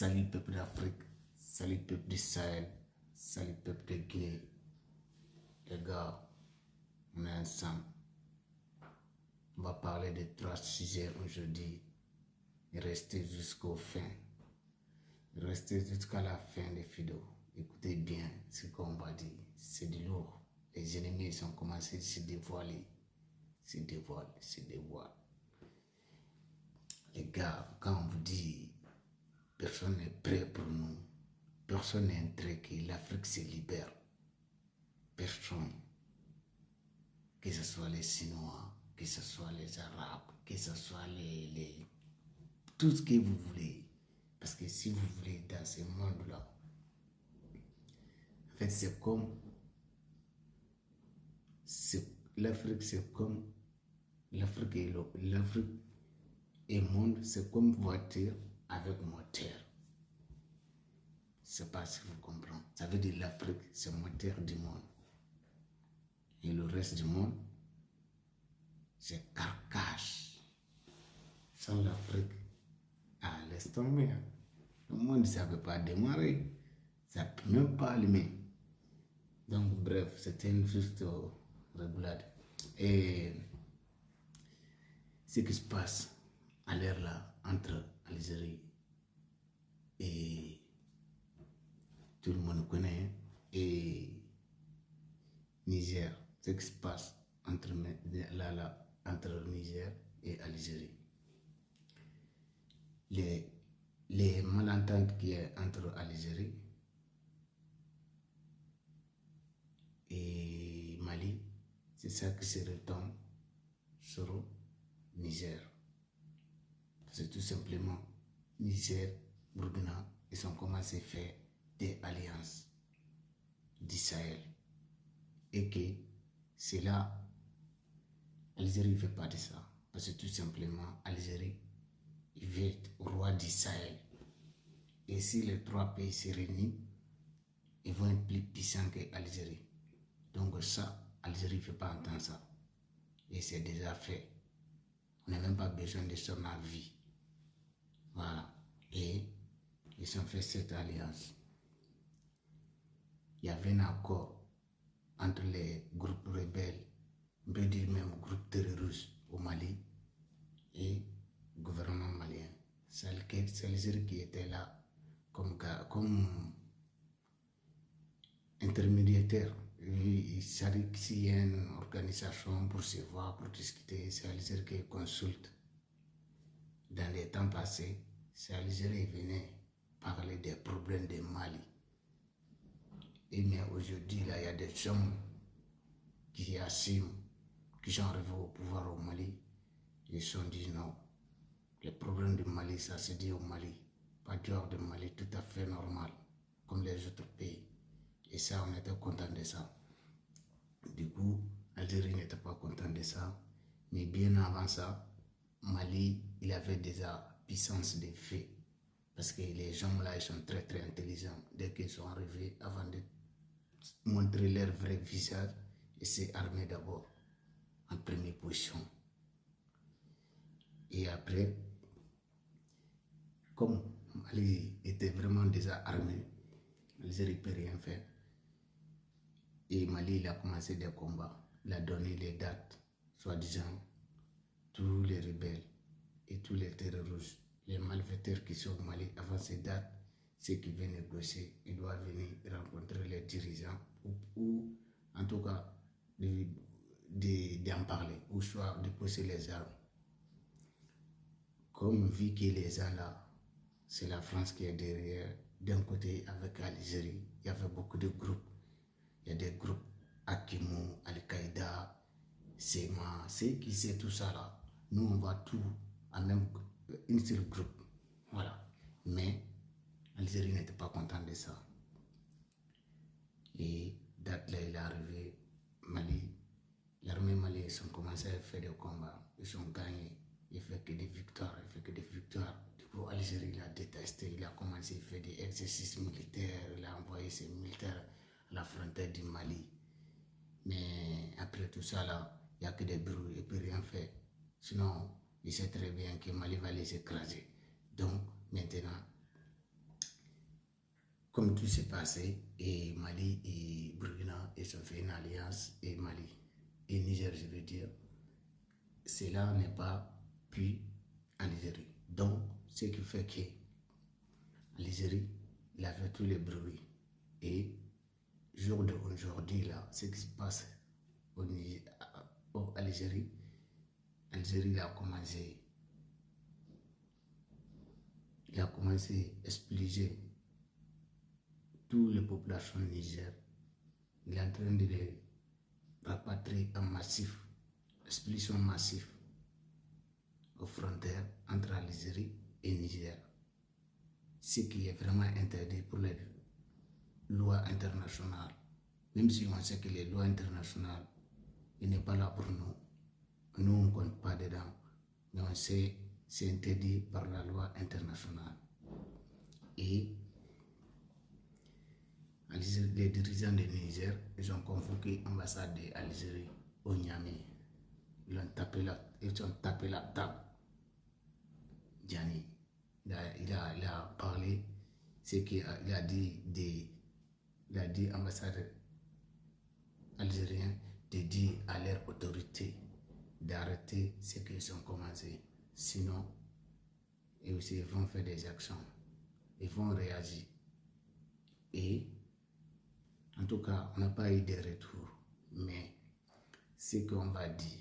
Salut peuple d'Afrique, salut peuple du Sahel, salut peuple de Guinée. Les gars, on est ensemble. On va parler de 3 sujets aujourd'hui. Restez jusqu'au fin. Restez jusqu'à la fin des vidéos. Écoutez bien ce qu'on va dire. C'est du lourd. Les ennemis ont commencé à se dévoiler. Se dévoilent. Les gars, quand on vous dit personne n'est prêt pour nous, personne n'est intrigué, l'Afrique se libère. Personne. Que ce soit les Chinois, que ce soit les Arabes, que ce soit tout ce que vous voulez. Parce que si vous voulez dans ce monde-là, en fait c'est comme l'Afrique, c'est comme l'Afrique et monde, c'est comme voiture avec moteur. Je sais pas si vous comprenez. Ça veut dire l'Afrique, c'est le moteur du monde. Et le reste du monde, c'est carcasse. Sans l'Afrique, laisse tomber. Le monde, ça ne peut pas démarrer. Ça ne peut même pas allumer. Donc, bref, c'était une juste régulade. Et ce qui se passe à l'heure là, entre Algérie et tout le monde connaît, et Niger, ce qui se passe entre Niger et Algérie. Les malententes qui est entre Algérie et Mali, c'est ça qui se retombe sur Niger. C'est tout simplement Niger, Burkina, ils ont commencé à faire des alliances du Sahel. Et que c'est là, Algérie ne fait pas de ça. Parce que tout simplement, Algérie, il veut être roi du Sahel. Et si les 3 pays se réunissent, ils vont être plus puissants que l'Algérie. Donc ça, Algérie ne fait pas entendre ça. Et c'est déjà fait. On n'a même pas besoin de son avis. Voilà. Et ils ont fait cette alliance. Il y avait un accord entre les groupes rebelles, on peut dire même groupes terroristes au Mali et le gouvernement malien. C'est l'Algérie qui était là comme intermédiaire. Il s'agit qu'il y a une organisation pour se voir, pour discuter. C'est l'Algérie qui consulte. Dans les temps passés, c'est l'Algérie qui venait parler des problèmes du Mali. Et mais aujourd'hui, là, il y a des gens qui assument, qui sont arrivés au pouvoir au Mali. Ils se sont dit non. Les problèmes du Mali, ça se dit au Mali. Pas dehors du Mali, tout à fait normal, comme les autres pays. Et ça, on était content de ça. Du coup, l'Algérie n'était pas content de ça. Mais bien avant ça, Mali, il avait déjà puissance de fait. Parce que les gens là, ils sont très très intelligents. Dès qu'ils sont arrivés, avant de montrer leur vrai visage, ils s'est armé d'abord, en première position. Et après, comme Mali était vraiment déjà armé, l'Algérie ne peut rien faire. Et Mali, il a commencé des combats. Il a donné les dates, soi-disant, tous les rebelles et tous les terroristes, les malfaiteurs qui sont au Mali avant ces dates, ceux qui viennent négocier, ils doivent venir rencontrer les dirigeants ou en tout cas, d'en parler, ou soit de poser les armes. Comme vu que les gens là, c'est la France qui est derrière, d'un côté avec l'Algérie, il y avait beaucoup de groupes. Il y a des groupes Akimou, Al-Qaïda, SEMA, c'est qui c'est tout ça là. Nous on va tout en même une seule groupe. Voilà. Mais l'Algérie n'était pas content de ça. Et date là il est arrivé, Mali, l'armée malienne ils ont commencé à faire des combats, ils ont gagné, il fait que des victoires. Du coup Algérie l'a détesté, il a commencé à faire des exercices militaires, il a envoyé ses militaires à la frontière du Mali. Mais après tout ça là, il n'y a que des bruits, il ne peut rien faire. Sinon, il sait très bien que Mali va les écraser. Donc maintenant, comme tout s'est passé, et Mali et Burkina, ils ont fait une alliance, et Mali et Niger, je veux dire, cela n'est pas pu en Algérie. Donc, ce qui fait que l'Algérie, il a fait tous les bruits. Et jour d'aujourd'hui, là, ce qui se passe au Niger, en Algérie, l'Algérie a commencé à expulser toutes les populations du Niger. Il est en train de les rapatrier en massif, expulsion massive aux frontières entre l'Algérie et le Niger. Ce qui est vraiment interdit pour les lois internationales. Même si on sait que les lois internationales, il n'est pas là pour nous. Nous, on ne compte pas dedans. Mais on sait c'est interdit par la loi internationale. Et les dirigeants du Niger, ils ont convoqué l'ambassade d'Algérie au Niamey. Ils ont tapé la table. Gianni, il a parlé, c'est qu'il a dit ambassadeur algérien de dire à leur autorité d'arrêter ce qu'ils ont commencé. Sinon, et aussi, ils vont faire des actions. Ils vont réagir. Et, en tout cas, on n'a pas eu de retour. Mais, ce qu'on va dire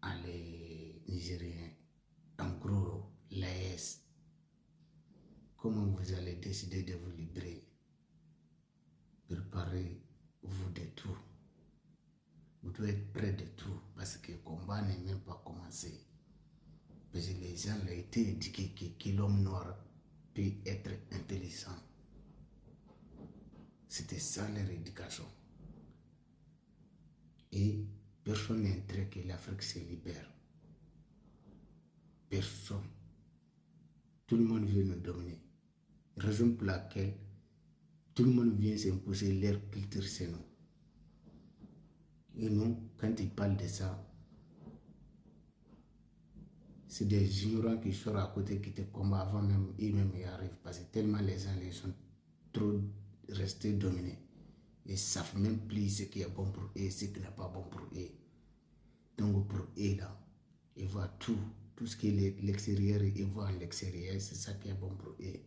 à les Nigériens, en gros, l'AES, comment vous allez décider de vous libérer? Préparez-vous de tout. Vous devez être prêt de tout parce que le combat n'est même pas commencé. Parce que les gens ont été éduqués que l'homme noir peut être intelligent. C'était ça leur éducation. Et personne n'est intéressé que l'Afrique se libère. Personne. Tout le monde veut nous dominer. Raison pour laquelle tout le monde vient s'imposer leur culture chez nous. Et nous, quand ils parlent de ça, c'est des ignorants qui sont à côté qui te combattent avant même eux-mêmes y arrivent. Parce que tellement les gens les sont trop restés dominés. Ils ne savent même plus ce qui est bon pour eux et ce qui n'est pas bon pour eux. Donc pour eux là, ils voient tout ce qui est l'extérieur, ils voient l'extérieur, c'est ça qui est bon pour eux.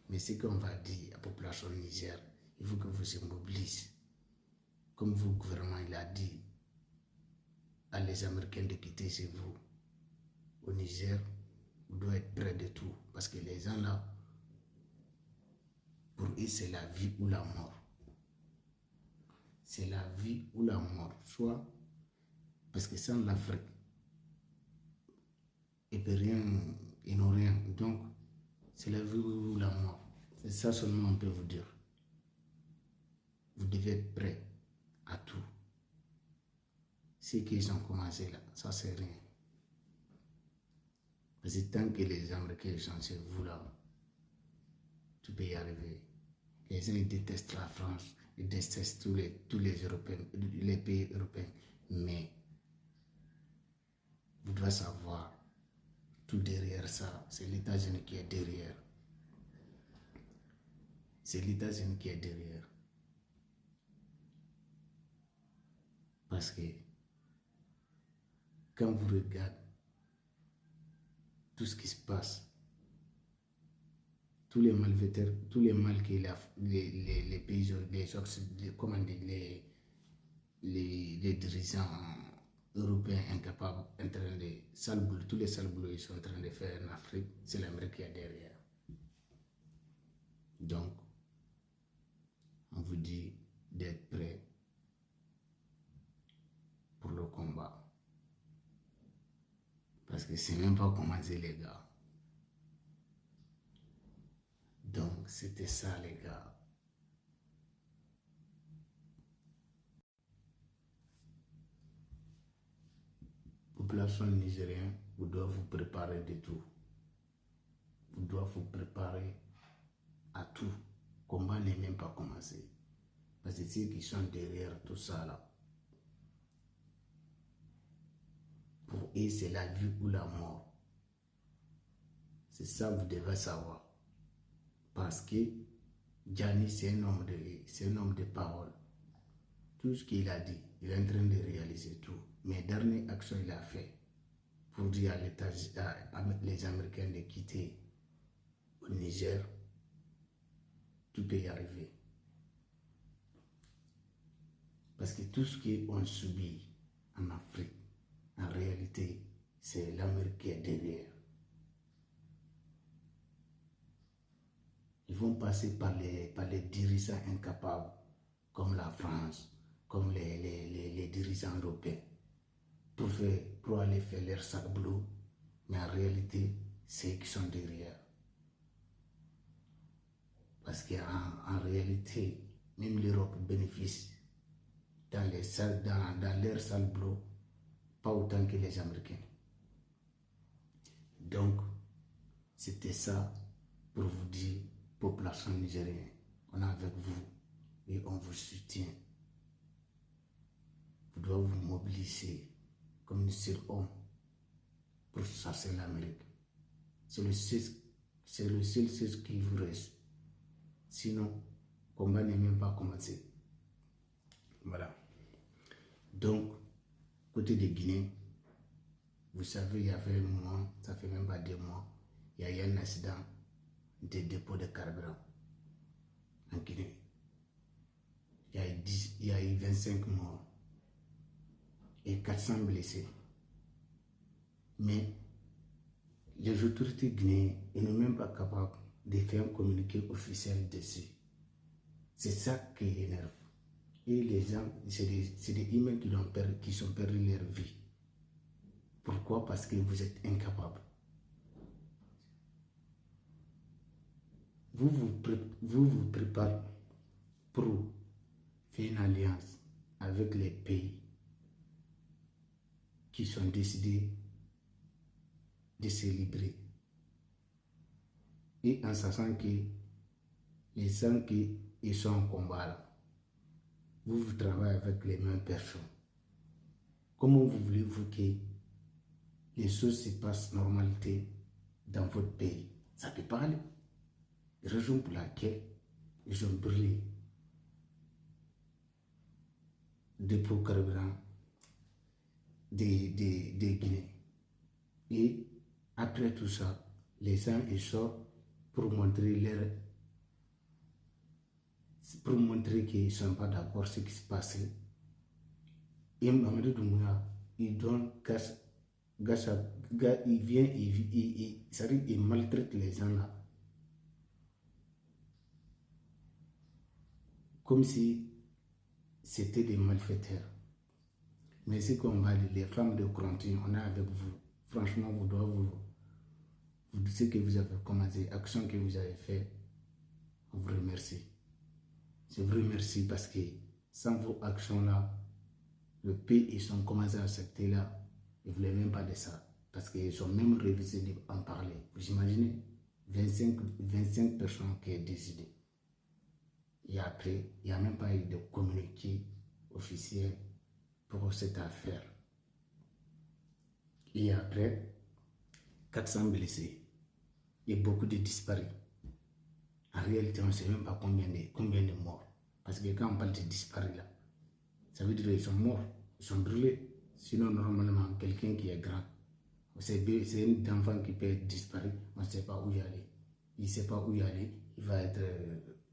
Mais ce qu'on va dire à la population Niger, il faut que vous immobilisez. Comme vous, le gouvernement, il a dit à les Américains de quitter chez vous. Au Niger, vous devez être près de tout. Parce que les gens là, pour eux, c'est la vie ou la mort. C'est la vie ou la mort. Soit, parce que sans l'Afrique, ils n'ont rien. Donc, c'est la vie ou la mort. C'est ça seulement on peut vous dire. Vous devez être prêt à tout. Ce qu'ils ont commencé là, ça c'est rien. Parce que tant que les Américains sont chez vous là, tu peux y arriver. Les gens ils détestent la France, ils détestent tous les Européens, les pays européens. Mais vous devez savoir, tout derrière ça, c'est les États-Unis qui est derrière. C'est les États-Unis qui est derrière. Parce que quand vous regardez tout ce qui se passe, tous les malfaiteurs, tous les mal que les pays, les dirigeants européens incapables, en train de tous les sales boulots ils sont en train de faire en Afrique, c'est l'Amérique qui est derrière. Donc, on vous dit d'être prêt pour le combat. Parce que c'est même pas commencé les gars. Donc, c'était ça les gars. Population nigérienne, vous devez vous préparer de tout. Vous devez vous préparer à tout. Le combat n'est même pas commencé. Parce que ceux qui sont derrière tout ça là, pour eux c'est la vie ou la mort. C'est ça que vous devez savoir. Parce que Gianni, c'est un homme de parole. Tout ce qu'il a dit, il est en train de réaliser tout. Mais dernière action il a fait pour dire à les Américains de quitter au Niger, tout peut y arriver. Parce que tout ce qu'on subit en Afrique, en réalité, c'est l'Amérique qui est derrière. Ils vont passer par les dirigeants incapables, comme la France, comme les dirigeants européens, pour aller faire leur sac boulot, mais en réalité, c'est eux qui sont derrière. Parce qu'en réalité, même l'Europe bénéficie dans leur salle boulot, pas autant que les Américains. Donc, c'était ça pour vous dire, population nigérienne, on est avec vous et on vous soutient. Vous devez vous mobiliser comme un seul homme pour chasser l'Amérique. C'est le seul chose qui vous reste. Sinon, le combat n'est même pas commencé. Voilà. Donc, côté de Guinée, vous savez, il y avait un moment, ça fait même pas 2 mois, il y a eu un accident de dépôt de carburant en Guinée. Il y a eu 25 morts et 400 blessés. Mais les autorités guinéennes ne sont même pas capables de faire un communiqué officiel dessus. C'est ça qui énerve. Et les gens, c'est des humains qui sont perdus leur vie. Pourquoi? Parce que vous êtes incapables. Vous vous préparez pour faire une alliance avec les pays qui sont décidés de se libérer. Et en sachant que les gens qui sont en combat là, vous travaillez avec les mêmes personnes. Comment voulez-vous que les choses se passent normalité dans votre pays? Ça ne peut pas aller. Raison pour laquelle ils ont brûlé des pots carburants des Guinéens. Et après tout ça, les gens ils sortent pour montrer qu'ils ne sont pas d'accord avec ce qui se passait. Et Mamadou Doumbouya, il donne il vient, il maltraite les gens là. Comme si c'était des malfaiteurs. Mais ce qu'on va dire, les femmes de Crontin, on est avec vous. Franchement, vous ce que vous avez commencé, l'action que vous avez fait, on vous remercie. Je vous remercie parce que sans vos actions là, le pays, ils ont commencé à accepter là, ils ne voulaient même pas de ça. Parce qu'ils ont même révisé d'en parler. Vous imaginez 25 personnes qui ont décidé. Et après, il n'y a même pas eu de communiqué officiel pour cette affaire. Et après, 400 blessés et beaucoup de disparus. En réalité, on ne sait même pas combien de morts. Parce que quand on parle de disparus là, ça veut dire qu'ils sont morts, ils sont brûlés. Sinon, normalement, quelqu'un qui est grand, c'est un enfant qui peut être disparu, on ne sait pas où y aller. Il ne sait pas où y aller, il va être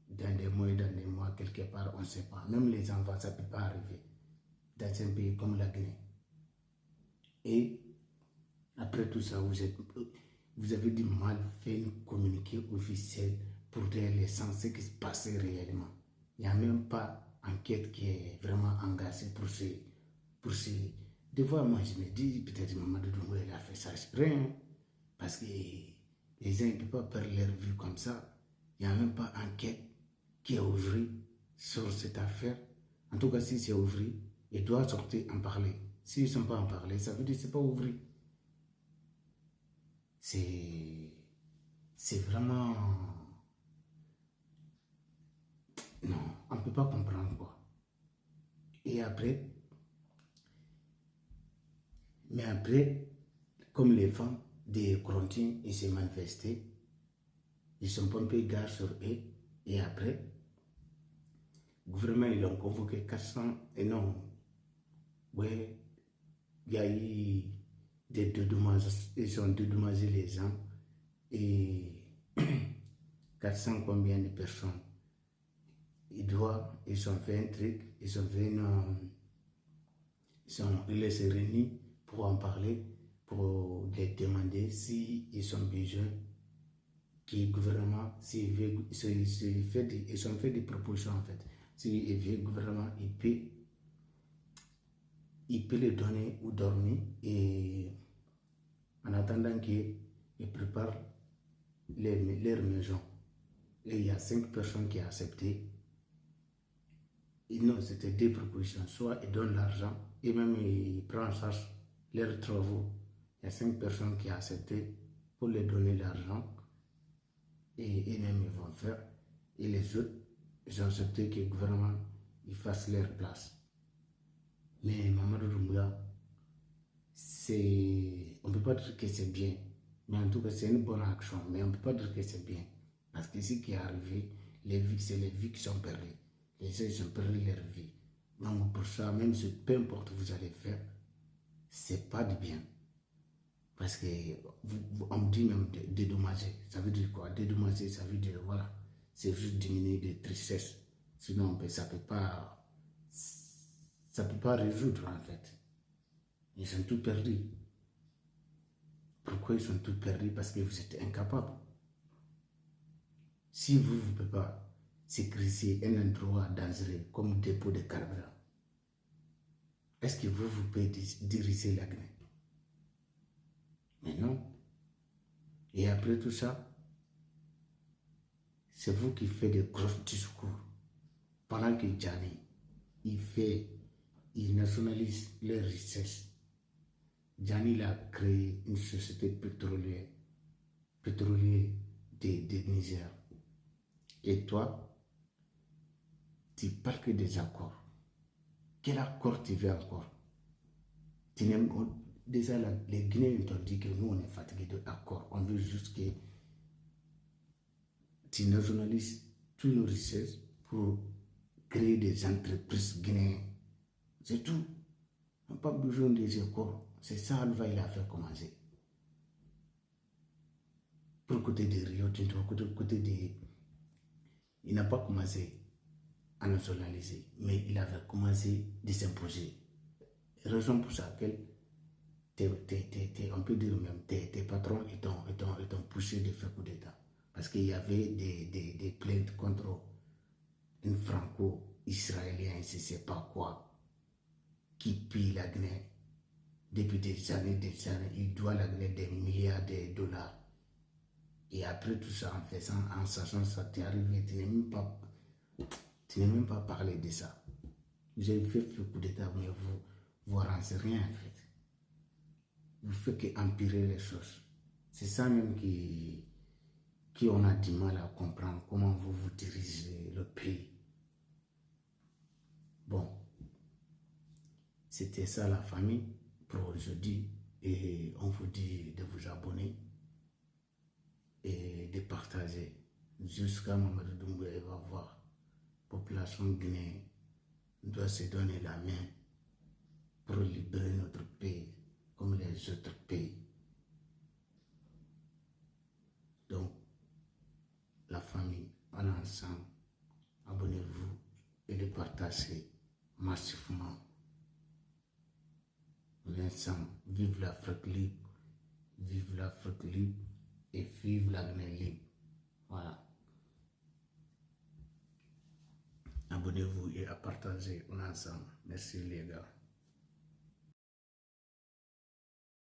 dans des mois, quelque part, on ne sait pas. Même les enfants, ça ne peut pas arriver dans un pays comme la Guinée. Et après tout ça, vous avez du mal fait un communiqué officiel pour dire les sens, ce qui se passait réellement. Il n'y a même pas enquête qui est vraiment engagée pour ces. Des fois, moi, je me dis, peut-être Mamadou Doumbouya, il a fait ça exprès, hein, parce que les gens ne peuvent pas perdre leur vie comme ça. Il n'y a même pas enquête qui est ouverte sur cette affaire. En tout cas, si c'est ouvert, ils doivent sortir en parler. S'ils ne sont pas en parler, ça veut dire que ce n'est pas ouvert. C'est vraiment... Non, on ne peut pas comprendre quoi. Et après, mais après, comme les femmes des Crontin, ils s'est manifesté, ils sont pompés gaz sur eux, Et après, le gouvernement, ils ont convoqué 400, et non, ouais, il y a eu des dédommagements, ils ont dédommagé les gens, et 400 combien de personnes. Ils ont fait un truc, ils ont fait ils se réunis pour en parler, pour les demander s'ils sont besoin que le gouvernement, ils ont fait des propositions en fait. Si le gouvernement, il peut les donner ou dormir, et en attendant qu'ils préparent leur maison. Et il y a 5 personnes qui ont accepté. Et non, c'était 2 propositions. Soit ils donnent l'argent et même ils prennent en charge leurs travaux. Il y a 5 personnes qui ont accepté pour leur donner l'argent. Et même ils vont faire. Et les autres, ils ont accepté que le gouvernement il fasse leur place. Mais Mamadou Doumbouya, on ne peut pas dire que c'est bien. Mais en tout cas, c'est une bonne action. Mais on ne peut pas dire que c'est bien. Parce que ce qui est arrivé, c'est les vies qui sont perdues. Les gens ils ont perdu leur vie. Donc pour ça, même si peu importe vous allez faire, c'est pas du bien. Parce que on me dit même dédommager. Ça veut dire quoi? Dédommager, ça veut dire voilà, c'est juste diminuer de tristesse. Sinon, ça ne peut pas résoudre en fait. Ils sont tous perdus. Pourquoi ils sont tous perdus? Parce que vous êtes incapables. Si vous ne pouvez pas sécuriser un endroit dangereux comme dépôt de carburant, est-ce que vous pouvez diriger la Guinée? Mais non. Et après tout ça, c'est vous qui faites des gros discours. Pendant que Djani, il nationalise les richesses. Djani a créé une société pétrolière de Niger. Et toi, tu parles que des accords. Quel accord tu veux encore? Déjà, les Guinéens t'ont dit que nous, on est fatigués d'accords. On veut juste que tu nationalises toutes nos richesses pour créer des entreprises guinéennes. C'est tout. On n'a pas besoin des accords. C'est ça, Alva, il a fait commencer. Pour côté des Rio Tinto, côté des... Il n'a pas commencé à nationaliser, mais il avait commencé à s'imposer. Raison pour laquelle on peut dire même tes patrons étant poussés de faire coup d'État. Parce qu'il y avait des plaintes contre un franco-israélien, je ne sais pas quoi, qui pille la Guinée depuis des années, il doit la Guinée des milliards de dollars. Et après tout ça, en sachant ça, tu es arrivé, tu n'es même pas parlé de ça. Vous avez fait coup d'État, mais vous n'avancez rien en fait. Vous faites qu'empirer les choses. C'est ça même qui on a du mal à comprendre comment vous dirigez le pays. Bon, c'était ça la famille pour aujourd'hui. Et on vous dit de vous abonner et de partager jusqu'à Mamadou Doumbouya va voir. Population guinéenne doit se donner la main pour libérer notre pays comme les autres pays. Donc, la famille, on est ensemble. Abonnez-vous et le partagez massivement. On est ensemble. Vive l'Afrique libre. Vive l'Afrique libre et vive la Guinée libre. Voilà. Abonnez-vous et à partager. On est ensemble. Merci les gars.